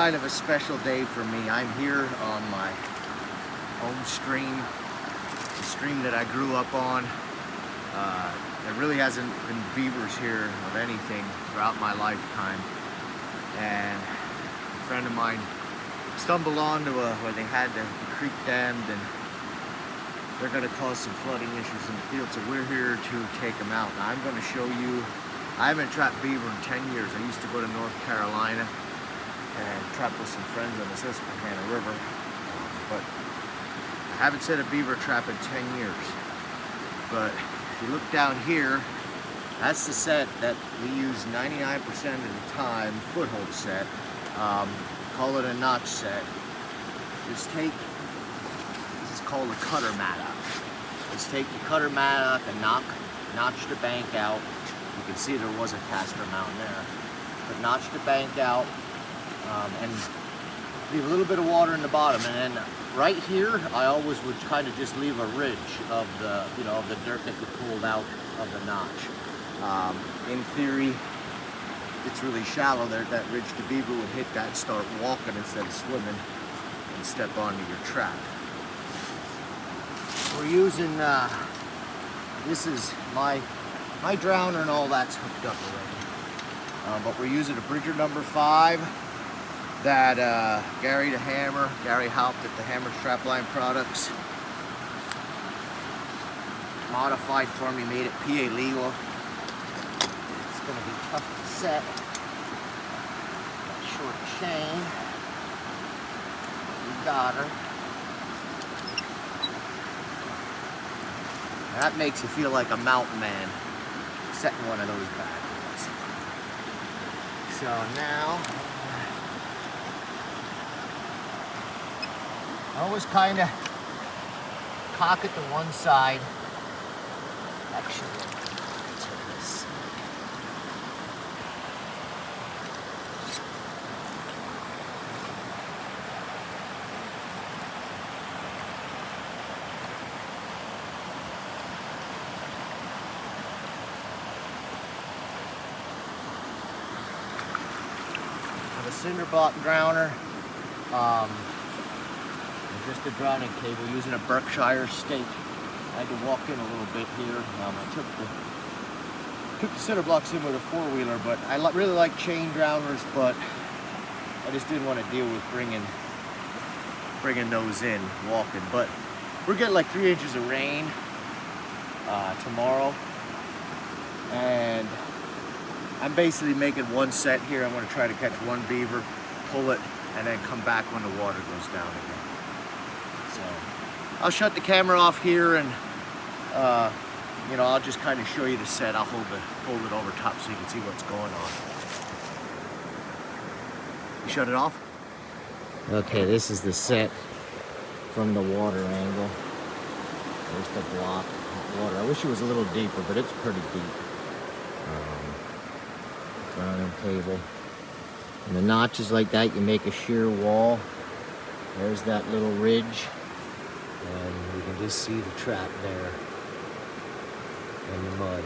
kind of a special day for me. I'm here on my home stream, the stream that I grew up on. There really hasn't been beavers here of anything throughout my lifetime. And a friend of mine stumbled onto where they had the creek dammed, and they're going to cause some flooding issues in the field, so we're here to take them out. Now I'm going to show you, I haven't trapped beaver in 10 years. I used to go to North Carolina and trap with some friends on the Susquehanna River, but I haven't set a beaver trap in 10 years. But if you look down here, that's the set that we use 99% of the time, Foothold set. Call it a notch set. Just take, this is called a cutter mattock. Let's take the cutter mattock and notch the bank out. You can see there was a caster mountain there. But notch the bank out and leave a little bit of water in the bottom. And then right here, I always would kind of just leave a ridge of the, of the dirt that you pulled out of the notch. In theory, it's really shallow there. That ridge, the beaver would hit that and start walking instead of swimming and step onto your trap. We're using, this is my drowner and all that's hooked up already. But we're using a Bridger number 5 that Gary Haupt at the Hammer Strapline Products modified for me, made it PA legal. It's going to be tough to set. That short chain. We got her. That makes you feel like a mountain man setting one of those bad boys. So now, I always kind of cock it to one side. Actually, to this. I have a cinder block drowner. Just a drowning cable using a Berkshire stake. I had to walk in a little bit here. I took the cinder blocks in with a 4-wheeler, but I really like chain drowners, but I just didn't want to deal with bringing those in, walking. But we're getting like 3 inches of rain tomorrow, and I'm basically making one set here. I'm going to try to catch one beaver, pull it, and then come back when the water goes down again. So I'll shut the camera off here, and I'll just kind of show you the set. I'll hold it over top so you can see what's going on. You shut it off? Okay, this is the set from the water angle. There's the block of water. I wish it was a little deeper, but it's pretty deep. Drowning cable. And the notches like that, you make a sheer wall. There's that little ridge. And you can just see the trap there in the mud.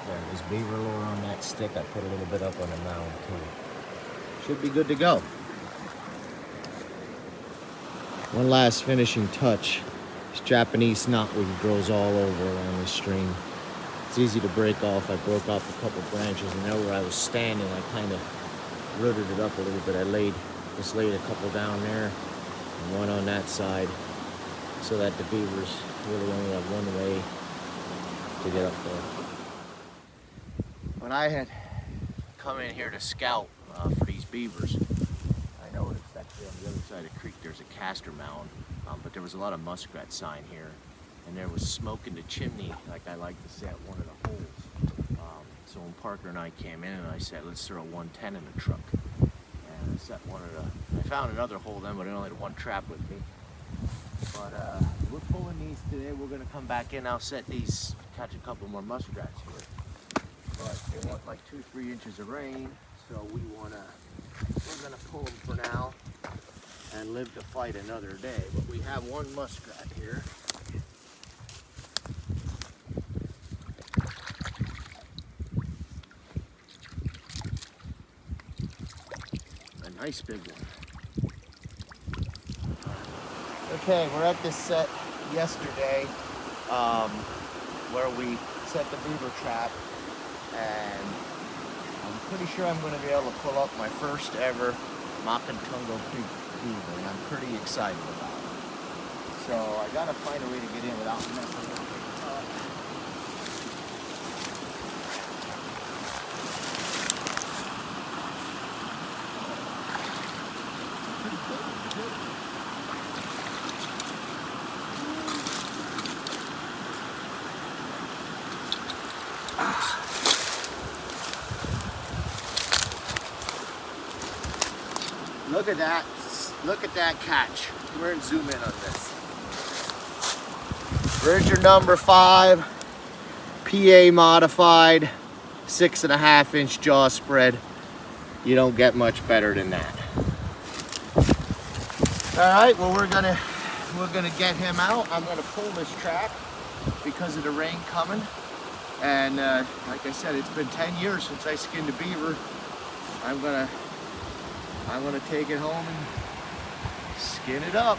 There's beaver lure on that stick. I put a little bit up on the mound too. Should be good to go. One last finishing touch. This Japanese knotweed grows all over along the stream. It's easy to break off. I broke off a couple branches, and there where I was standing, I kind of rooted it up a little bit. I just laid a couple down there and one on that side, so that the beavers really only have one way to get up there. When I had come in here to scout for these beavers, I noticed actually on the other side of the creek there's a caster mound, but there was a lot of muskrat sign here, and there was smoke in the chimney, like I like to say, at one of the holes. So when Parker and I came in, and I said, let's throw a 110 in the truck. And I set I found another hole then, but I only had one trap with me. But we're pulling these today. We're gonna come back in. I'll set these, catch a couple more muskrats here. But they want like 2-3 inches of rain, so we're gonna pull them for now and live to fight another day. But we have one muskrat here. Nice big one. Okay, we're at this set yesterday where we set the beaver trap, and I'm pretty sure I'm going to be able to pull up my first ever Macantungo beaver, and I'm pretty excited about it. So I got to find a way to get in without messing with it. Look at that. Look at that catch. We're going to zoom in on this. Bridger number 5, PA modified, 6.5 inch jaw spread. You don't get much better than that. All right, well we're gonna get him out. I'm gonna pull this trap because of the rain coming. And like I said, it's been 10 years since I skinned a beaver. I'm gonna take it home and skin it up.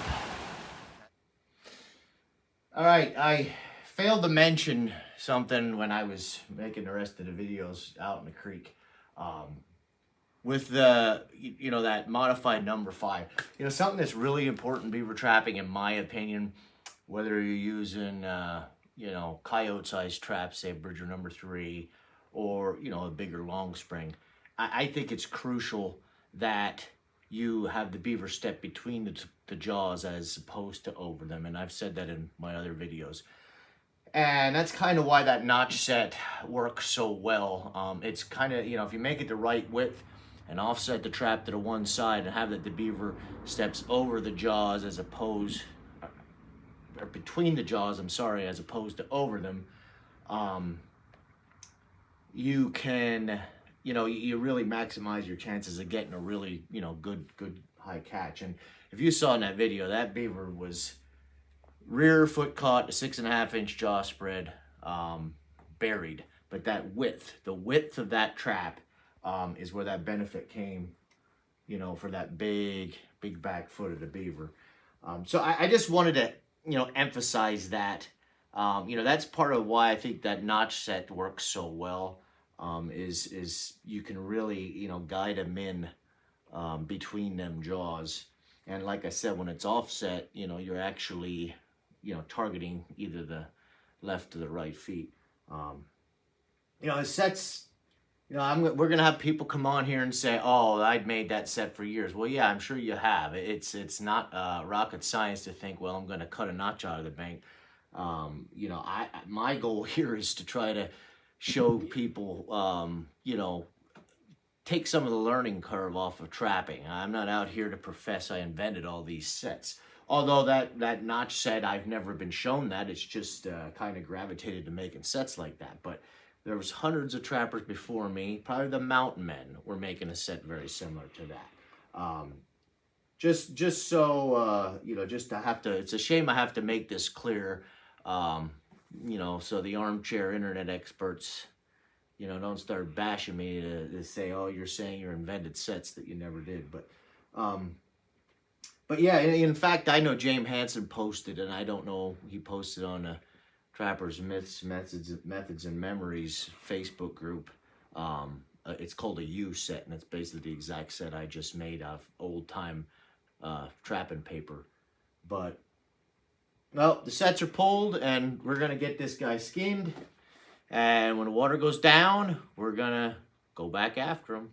All right, I failed to mention something when I was making the rest of the videos out in the creek. With the, that modified number 5. Something that's really important beaver trapping, in my opinion, whether you're using, coyote-sized traps, say Bridger number 3, or, a bigger long spring. I think it's crucial that you have the beaver step between the jaws as opposed to over them, and I've said that in my other videos. And that's kind of why that notch set works so well. It's kind of, if you make it the right width and offset the trap to the one side and have that the beaver steps over the jaws as opposed, or between the jaws, I'm sorry, as opposed to over them, you can, you really maximize your chances of getting a really, good high catch. And if you saw in that video, that beaver was rear foot caught, a 6.5 inch jaw spread, buried. But that width, the width of that trap, is where that benefit came, for that big back foot of the beaver. So I just wanted to, emphasize that. That's part of why I think that notch set works so well. Is you can really, guide them in between them jaws. And like I said, when it's offset, you're actually, targeting either the left or the right feet. The sets, we're going to have people come on here and say, oh, I'd made that set for years. Well, yeah, I'm sure you have. It's not rocket science to think, well, I'm going to cut a notch out of the bank. My goal here is to try to show people, take some of the learning curve off of trapping. I'm not out here to profess I invented all these sets. Although that notch set, I've never been shown that. It's just kind of gravitated to making sets like that. But there was hundreds of trappers before me. Probably the mountain men were making a set very similar to that. Just so, just to have to, it's a shame I have to make this clear, so the armchair internet experts, don't start bashing me to say, oh, you're saying you invented sets that you never did. But yeah, in fact, I know James Hansen posted, and I don't know, he posted on a Trappers, Myths, Methods, and Memories Facebook group. It's called a U set, and it's basically the exact set I just made out of old-time trapping paper. But, well, the sets are pulled, and we're going to get this guy skinned. And when the water goes down, we're going to go back after him.